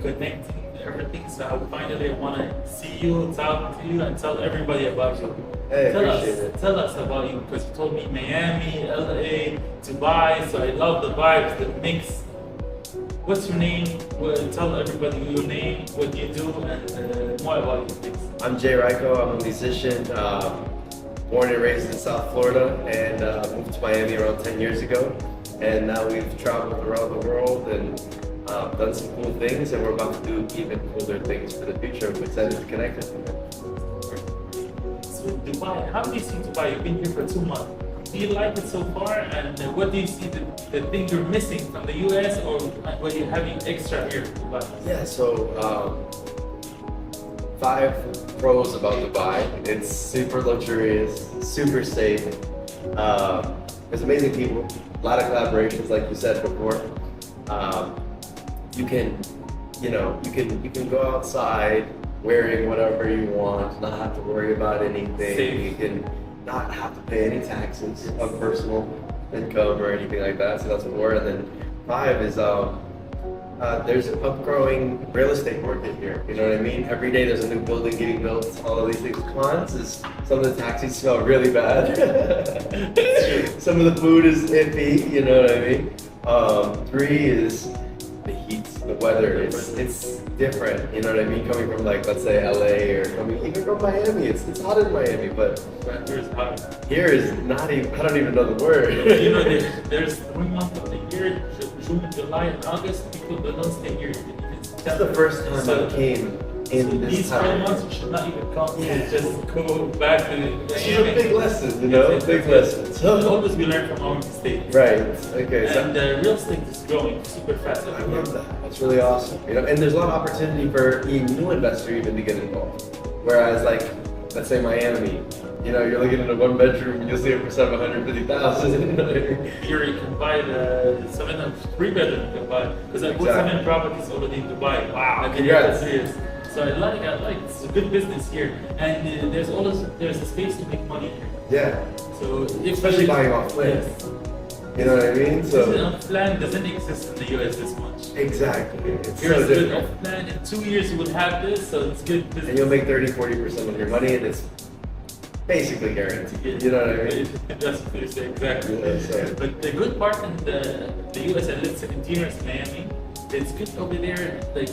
connecting, everything. So I finally want to see you, talk to you, and tell everybody about you. Hey, appreciate it. Tell us about you, because you told me Miami, LA, Dubai. So I love the vibes, the mix. What's your name? Well, tell everybody your name, what you do, and more about you, please. I'm Jay Ryko. I'm a musician, born and raised in South Florida, and moved to Miami around 10 years ago. And now we've traveled around the world and done some cool things, and we're about to do even cooler things for the future. I'm excited to connect with you. So Dubai, how do you see Dubai? You've been here for 2 months. Do you like it so far? And what do you see the thing you're missing from the US, or what you're having extra here in Dubai? Yeah, so 5 pros about Dubai. It's super luxurious, super safe. There's amazing people, a lot of collaborations, like you said before. You can go outside wearing whatever you want, not have to worry about anything. Safe. You can not have to pay any taxes on personal income or anything like that. So that's 4. And then 5 is there's an upgrowing real estate market here. You know what I mean? Every day there's a new building getting built. All of these things. Cons is some of the taxis smell really bad. Some of the food is iffy. You know what I mean? 3 is the heat, the weather. It's different. You know what I mean? Coming from, like, let's say LA, or coming even from Miami. It's hot in Miami, but Here's hot. here is not even. I don't even know the word. You know, there's 3 months of the year, June, July, and August. People that don't stay here. That's the first time I came in this these time. 4 months you should not even come here. Yeah. Just go back to This is a big lesson, you know, big lesson. So, Always we learn from our mistakes. right. Okay. So And real estate is growing super fast. I love that. That's really awesome. You know, and there's a lot of opportunity for a new investor even to get involved. Whereas, like, let's say Miami, you know, you're looking at a 1-bedroom and you'll see it for $750,000. Here you can buy the 3-bedroom. You can buy, because I bought Exactly. 7 properties already in Dubai. Wow, I've been congrats. here for 3 years. So I like it's a good business here, and there's a space to make money here. Yeah. So Especially buying off land. Yes. You know what I mean? So Off-plan doesn't exist in the US this much. exactly. It's Here's so good different. off-plan. In 2 years you will have this, so it's good business. And you'll make 30-40% of your money, and it's basically guaranteed. You know what I mean? That's what you say, exactly. Yeah, so- But the good part in the US, and let's say interior is Miami, it's good over there. Like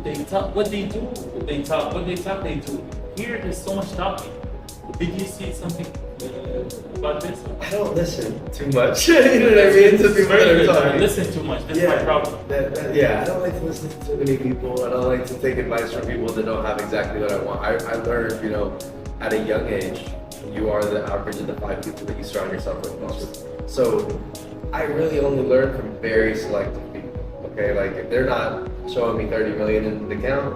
they talk what they do, they talk what they talk, they do. Here there's so much talking. Did you see something about this? I don't listen too much. You know what I mean? To people that are talking. Listen too much. That's my problem. Yeah, I don't like to listen to too many people. I don't like to take advice from people that don't have exactly what I want. I learned, you know, at a young age, you are the average of the 5 people that you surround yourself with most. So I really only learn from very selective people. Okay, like if they're not showing me 30 million in the account,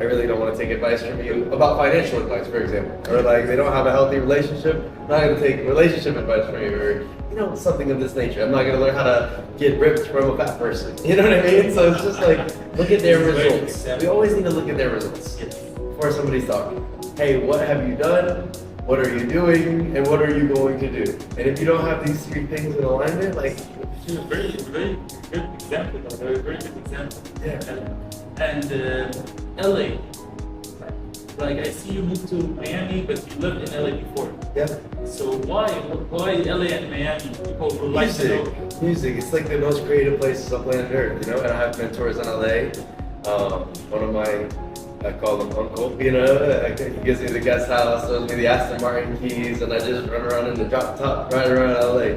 I really don't want to take advice from you about financial advice, for example. Or like they don't have a healthy relationship, I'm not going to take relationship advice from you, or you know, something of this nature. I'm not going to learn how to get ripped from a fat person. You know what I mean? So it's just like, look at their results. We always need to look at their results before somebody's talking. Hey, what have you done? What are you doing? And what are you going to do? And if you don't have these 3 things in alignment, like, Very good example. Very good example. yeah. And LA. Like I see you moved to Miami, but you lived in LA before. Yeah. So why LA and Miami? People would like to know. Music. It's like the most creative places on planet Earth, you know. And I have mentors in LA. One of my, I call him Uncle. You know, he gives me the guest house, shows me the Aston Martin keys, and I just run around in the drop top right around LA.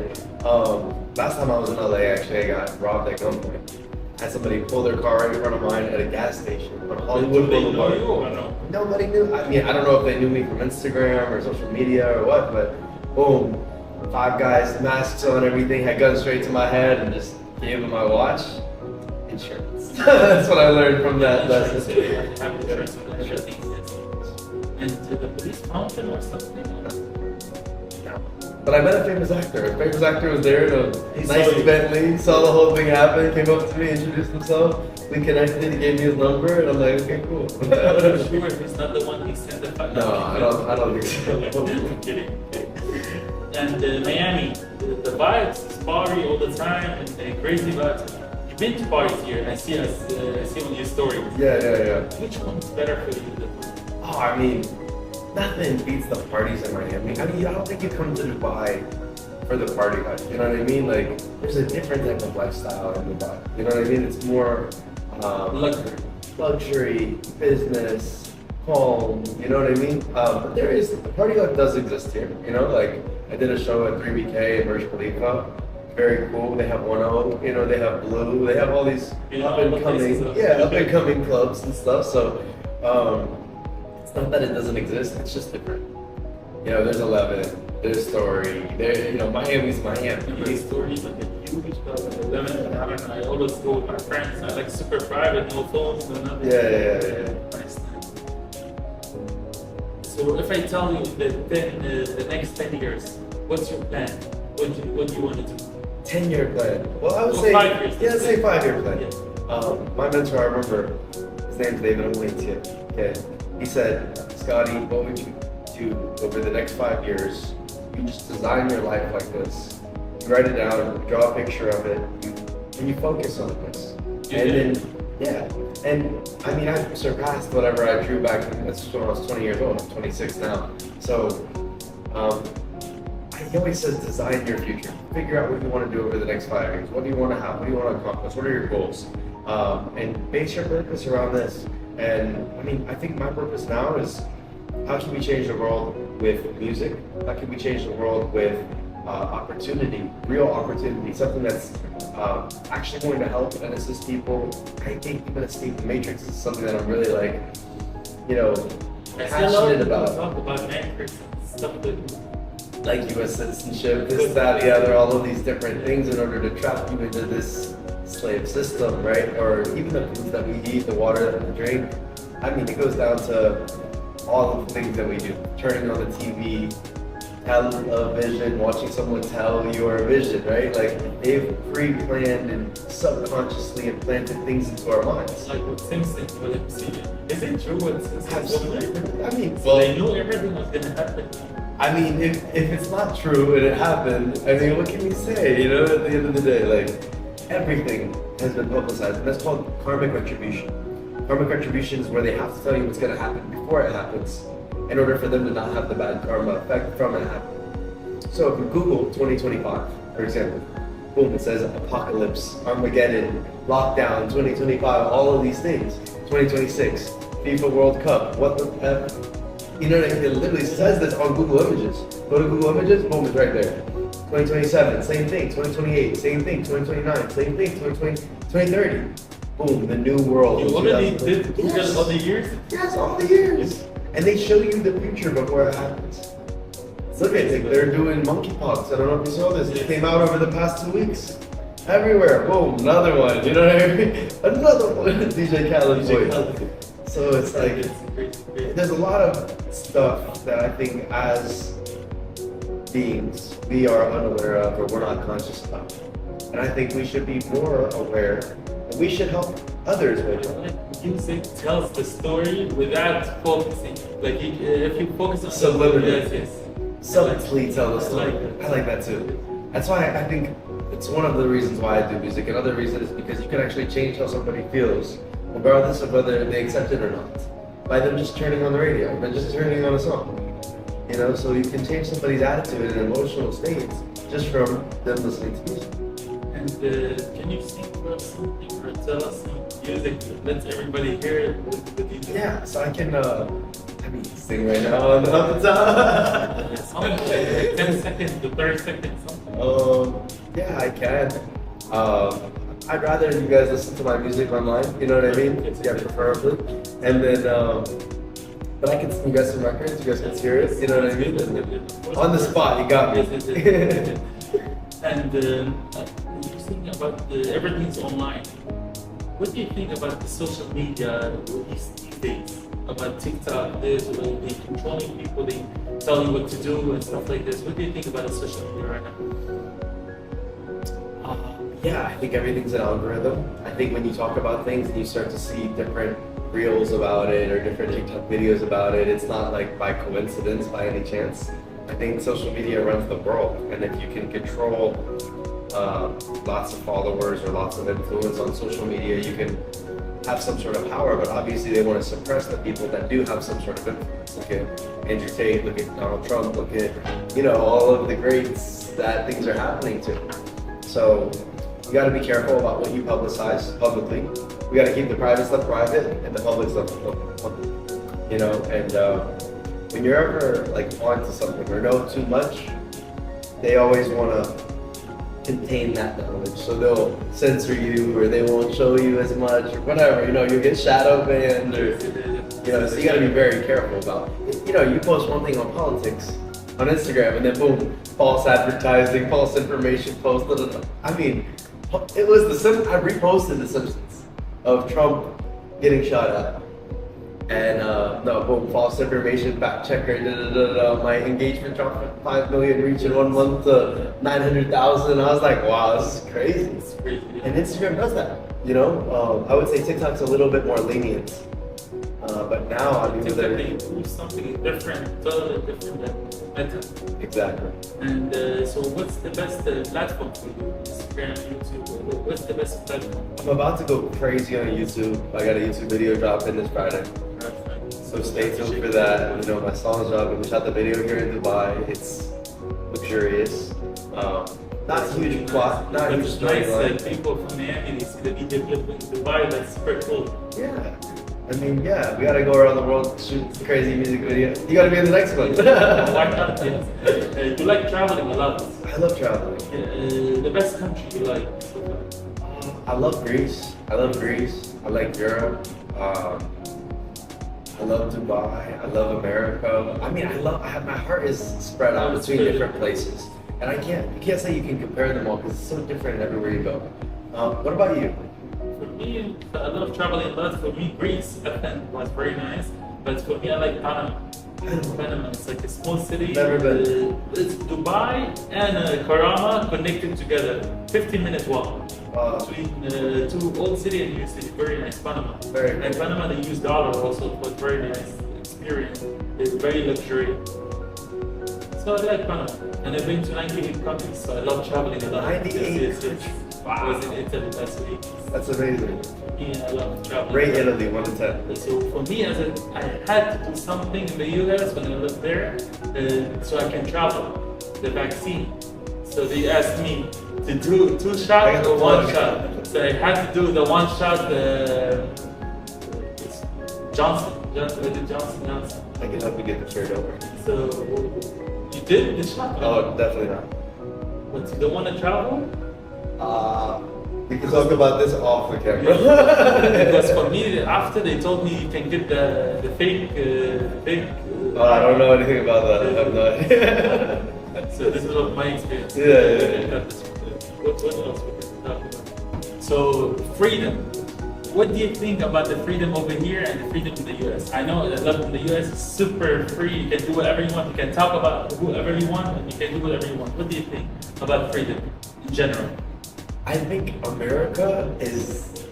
Last time I was in LA, actually, I got robbed at gunpoint. I had somebody pull their car right in front of mine at a gas station on Hollywood Do they know Boulevard. you or no? Nobody knew. I mean, I don't know if they knew me from Instagram or social media or what, but boom, 5 guys, masks on, everything, had guns straight to my head, and just gave them my watch. Insurance. That's what I learned from that lesson. Have insurance on everything. And the police found him or something? But I met a famous actor. A famous actor was there in a He nice saw you. Bentley, saw the whole thing happen, came up to me, introduced himself. We connected, he gave me his number, and I'm like, okay, cool. I'm sure he's not the one he sent the fact. No, I don't think so. I'm kidding. And Miami, the vibes is party all the time and crazy vibes. been to parties here. I see I see on your stories. Yeah. Which one's better for you? Oh, I mean, nothing beats the parties in Miami. I mean, I don't think you come to Dubai for the party life. You know what I mean? Like, there's a different type of lifestyle in Dubai. You know what I mean? It's more luxury, business, home. You know what I mean? But the party life does exist here. You know, like I did a show at 3BK in Burj Khalifa. Very cool. They have 1O. You know, they have Blue. They have all these up and coming clubs and stuff. So. It's not that it doesn't exist, it's just different. You know, there's 11, there's Story, Miami's Miami. My story is like a huge club at 11. I always go with my friends. I like super private, no phones, no nothing. Yeah. Nice. So if I tell you that the next 10 years, what's your plan? What do you want to do? 10-year plan. Well, I would say 5 years. Yeah, let's say 5-year plan. Yeah. My mentor, I remember, his name's David Olentia. Okay. He said, Scotty, what would you do over the next 5 years? You just design your life like this. You write it down, draw a picture of it, and you focus on this. And I mean, I surpassed whatever I drew back then. That's when I was 20 years old. I'm 26 now. So, he always says, design your future. Figure out what you want to do over the next 5 years. What do you want to have? What do you want to accomplish? What are your goals? And base your purpose around this. And I mean, I think my purpose now is how can we change the world with music? How can we change the world with opportunity, real opportunity, something that's actually going to help and assist people? I think even escape the matrix is something that I'm really passionate about. Talk about matrix and stuff like U.S. citizenship, this, that, the other, all of these different things in order to trap you into this slave system, right? Or even the foods that we eat, the water that we drink. I mean, it goes down to all of the things that we do. Turning on the TV, television, watching someone tell your vision, right? Like, they've pre-planned and subconsciously implanted things into our minds. Like what Simpsons would have seen. Is it true what Simpsons Absolutely. I mean, so they knew everything was going to happen. I mean, if it's not true and it happened, I mean, what can we say, you know, at the end of the day? Like, everything has been publicized, and that's called karmic retribution. Karmic retribution is where they have to tell you what's going to happen before it happens in order for them to not have the bad karma effect from it happening. So if you Google 2025, for example, boom, it says apocalypse, Armageddon, lockdown, 2025, all of these things. 2026, FIFA World Cup, what the F? You know what I mean? It literally says this on Google Images. Go to Google Images, boom, it's right there. 2027, same thing. 2028, same thing. 2029, same thing. 2030, boom, the new world. You already did Google all the years? Yes, all the years. And they show you the future before it happens. Look at it, they're doing monkeypox. I don't know if you saw this. It came out over the past 2 weeks. Everywhere, boom, another one. You know what I mean? Another one. DJ Khaled voice. So it's like, there's a lot of stuff that I think as beings we are unaware of or we're not conscious of. And I think we should be more aware and we should help others with it. Music tells the story without focusing. Like if you focus on subliminally, yes. subtly tell the story. I like that too. That's why I think it's one of the reasons why I do music. Another reason is because you can actually change how somebody feels, regardless of whether they accept it or not, by them just turning on the radio, by just turning on a song. You know, so you can change somebody's attitude and emotional states just from them listening to music. And can you sing for us something or tell us some music that lets everybody hear it with you? Yeah, so I can, sing right now on the top. 10 seconds to 30 seconds, something. Yeah, I can. I'd rather you guys listen to my music online, you know what I mean? Yeah, preferably. And then, but I can sing you guys some records, you guys can hear it, you know what I mean? On the spot, you got me. And you think about everything's online. What do you think about the social media these days? About TikTok, this, where they controlling people, they tell you what to do and stuff like this. What do you think about the social media right now? Yeah, I think everything's an algorithm. I think when you talk about things and you start to see different reels about it or different TikTok videos about it, it's not like by coincidence, by any chance. I think social media runs the world, and if you can control lots of followers or lots of influence on social media, you can have some sort of power, but obviously they want to suppress the people that do have some sort of influence. Look at Andrew Tate, look at Donald Trump, look at, all of the greats that things are happening to. So you got to be careful about what you publicize publicly. We got to keep the private stuff private and the public stuff public. And when you're ever like onto something or know too much, they always want to contain that knowledge, so they'll censor you or they won't show you as much or whatever. You'll get shadow banned or so you got to be very careful about. You post one thing on politics on Instagram and then boom, false advertising, false information post. I mean, it was I reposted The Simpsons of Trump getting shot at. And no, boom, false information, fact checker, my engagement dropped from 5 million reach in 1 month to 900,000. I was like, wow, this is crazy. It's crazy. And Instagram does that, I would say TikTok's a little bit more lenient. But now, I mean, they do something different, totally different than Meta. Exactly. And so what's the best platform for you? Instagram, YouTube, what's the best platform? I'm about to go crazy on YouTube. I got a YouTube video dropping this Friday. So stay tuned for that. My song's dropping. We shot the video here in Dubai. It's luxurious. Not huge plot, not huge It's nice storyline. that people from Miami, they see the video clip in Dubai, that's super cool. Yeah. I mean, yeah, we gotta go around the world, shoot crazy music video. You gotta be in the next one. Why not? Yes. You like traveling a lot. I love traveling. The best country you like? I love Greece. I like Europe. I love Dubai. I love America. I mean, my heart is spread out between different places. And you can't say you can compare them all because it's so different everywhere you go. What about you? For me, I love traveling a lot. For me, Greece, Athens was very nice. But for me, I like Panama. Panama, it's like a small city. Never been. It's Dubai and Karama connected together. 15-minute walk. Between two old city and new city. Very nice, Panama. Very And nice. Panama, they use dollar also. It was very nice experience. It's very luxurious. So I like Panama. And I've been to 98 countries, so I love traveling a lot. 98 Yes. Wow. I was in Italy last week. That's amazing. Yeah, I love traveling. Rate Italy 1 to 10. So for me, I had to do something in the US when I lived there, so I can travel. The vaccine. So they asked me to do 2 shots or 1 shot. So I had to do the 1 shot. It's Johnson. I can help you get the shirt over. So you did the shot? Right? Oh, definitely not. But you don't want to travel? We can talk about this off the camera. Because for me, after they told me you can get the fake. I don't know anything about that. I have no idea. So this is what my experience. Yeah. What else we can talk about? So freedom. What do you think about the freedom over here and the freedom in the US? I know that love in the US is super free. You can do whatever you want. You can talk about whoever you want, and you can do whatever you want. What do you think about freedom in general? I think America is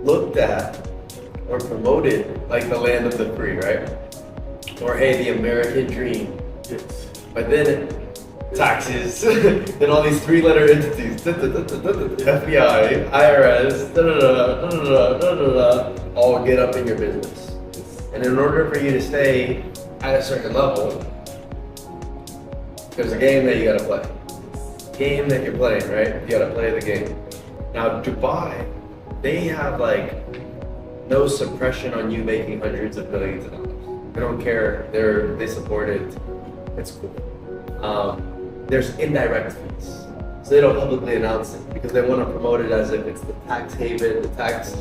looked at or promoted like the land of the free, right? Or hey, the American dream. Yes. But then taxes, then all these 3-letter entities, FBI, IRS, all get up in your business. And in order for you to stay at a certain level, there's a game that you gotta play. Game that you're playing, right? You gotta play the game. Now Dubai, they have like no suppression on you making hundreds of millions of dollars. They don't care. They support it. It's cool. There's indirect fees, so they don't publicly announce it because they want to promote it as if it's the tax haven, the tax,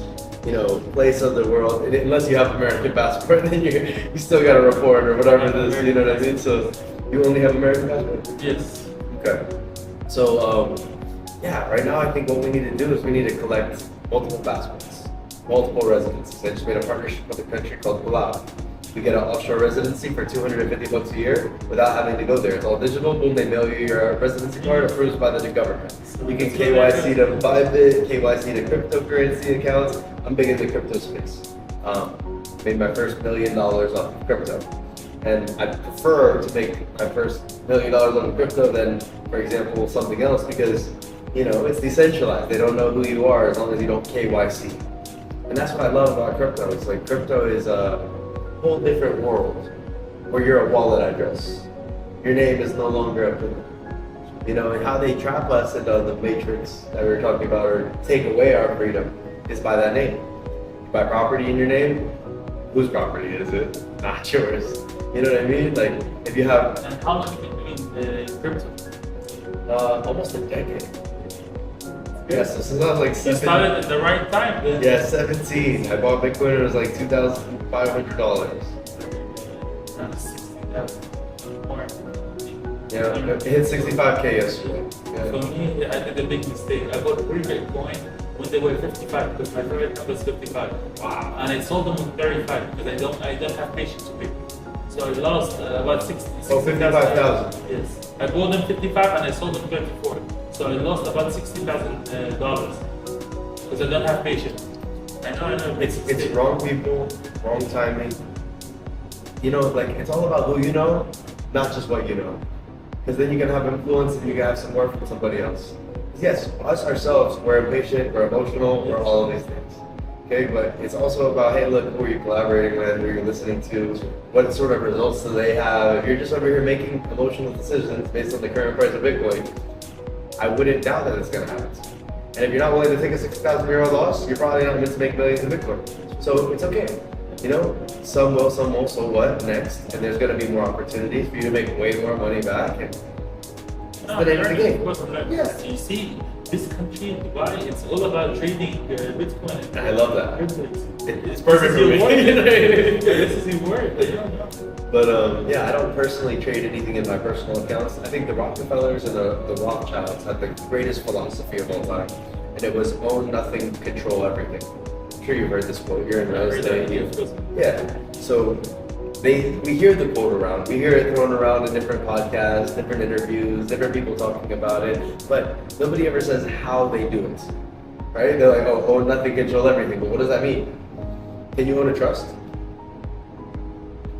place of the world. And unless you have American passport, then you still got to report or whatever it is. You know what I mean? So you only have American passport. Yes. Okay. So right now I think what we need to do is we need to collect multiple passports, multiple residencies. I just made a partnership with a country called Palau. We get an offshore residency for $250 a year without having to go there. It's all digital. Boom, they mail you your residency card approved by the government. You can KYC to Bybit, KYC to cryptocurrency accounts. I'm big in the crypto space. Made my first $1 million off of crypto. And I prefer to make my first $1 million off of crypto than, for example, something else because You know, it's decentralized. They don't know who you are as long as you don't KYC. And that's what I love about crypto. It's like crypto is a whole different world where you're a wallet address. Your name is no longer a thing. You know, and how they trap us into the matrix that we were talking about, or take away our freedom, is by that name. You buy property in your name, whose property is it? Not yours. You know what I mean? Like, if you have And how long have you been doing crypto? almost a decade. Yes, this is not like You 7. started at the right time. Then. Yeah, 17. I bought Bitcoin and it was like $2,500. 60,000 more. Yeah, it hit 65K yesterday. For Yeah. me, I did a big mistake. I bought 3 Bitcoin when they were 55 because my favorite number is 55. Wow. And I sold them on 35 because I don't have patience to wait. So I lost about 60. Oh, 55,000. Yes. I bought them 55 and I sold them 34. So I lost about $60,000 because I don't have patience. I know. It's wrong people, wrong timing. You know, like, it's all about who you know, not just what you know. Because then you can have influence and you can have some work from somebody else. Yes, us ourselves, we're impatient, we're emotional, we're all of these things. Okay, but it's also about, hey, look, who are you collaborating with, who you're listening to, what sort of results do they have. If you're just over here making emotional decisions based on the current price of Bitcoin, I wouldn't doubt that it's going to happen. And if you're not willing to take a €6,000 loss, you're probably not meant to make millions in Bitcoin. So it's okay. You know, some will, some won't, so what next? And there's going to be more opportunities for you to make way more money back. And No, the name of the game. Yeah. You see, this country, Dubai, it's all about trading Bitcoin. I love that. Crypto. It's perfect for me. This is your word. But yeah, I don't personally trade anything in my personal accounts. I think the Rockefellers and the Rothschilds had the greatest philosophy of all time. And it was own nothing, control everything. I'm sure you've heard this quote. You're in real estate. Yeah. So we hear the quote around. We hear it thrown around in different podcasts, different interviews, different people talking about it. But nobody ever says how they do it. Right? They're like, oh, own nothing, control everything. But what does that mean? Can you own a trust?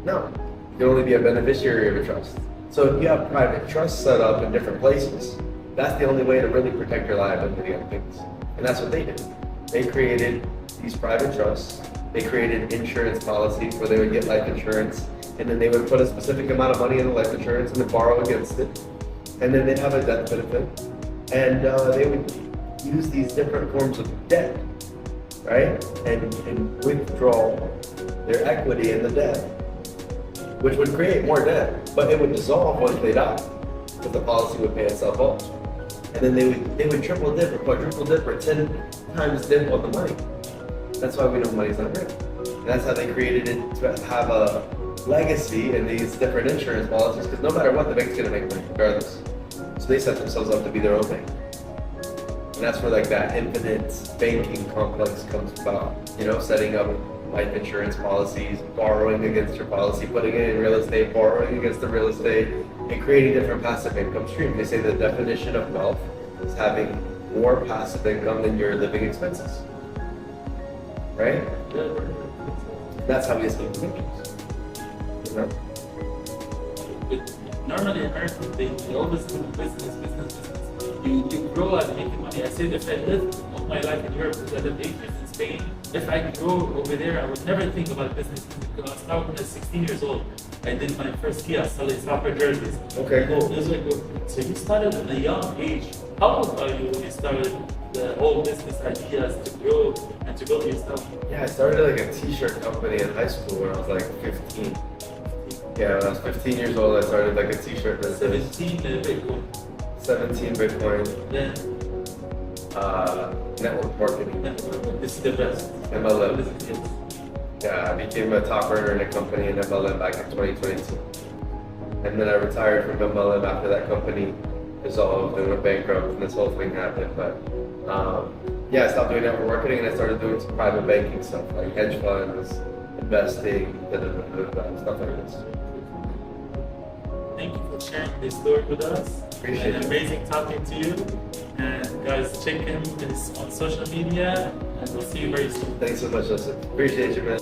No. You can only be a beneficiary of a trust. So if you have private trusts set up in different places, that's the only way to really protect your liability on things. And that's what they did. They created these private trusts. They created insurance policies where they would get life insurance, and then they would put a specific amount of money in the life insurance and then borrow against it. And then they'd have a death benefit. And they would use these different forms of debt, right? And withdraw their equity in the debt, which would create more debt, but it would dissolve once they die, because the policy would pay itself off. And then they would triple dip or quadruple dip or 10 times dip on the money. That's why we know money's not real. And that's how they created it, to have a legacy in these different insurance policies, because no matter what, the bank's gonna make money regardless. So they set themselves up to be their own bank. And that's where like that infinite banking complex comes about, you know, setting up life insurance policies, borrowing against your policy, putting it in real estate, borrowing against the real estate, and creating different passive income streams. They say the definition of wealth is having more passive income than your living expenses. Right? That's how we escape evictions. You know? Normally Americans, they always do business. You grow and make money. I said if I lived all my life in Europe, because I lived 8 years in Spain, if I grow over there, I would never think about business. Because I started when I was 16 years old. I did my first kiosk selling soccer jerseys. Okay, cool. It was like, so you started at a young age. How old are you when you started the whole business ideas to grow and to build yourself? Yeah, I started like a t-shirt company in high school when I was like 15. Yeah, when I was 15 years old, I started like a t-shirt business. 17 Bitcoin. 17 Bitcoin, Then network marketing, this is the best. MLM. This is it. Yeah, I became a top earner in a company in MLM back in 2022. And then I retired from MLM after that company dissolved and went bankrupt and this whole thing happened. But yeah, I stopped doing network marketing and I started doing some private banking stuff like hedge funds, investing, stuff like this. Thank you for sharing this story with us. Appreciate it. Amazing talking to you. And guys, check him on social media and we'll see you very soon. Thanks so much, Joseph. Appreciate you, man.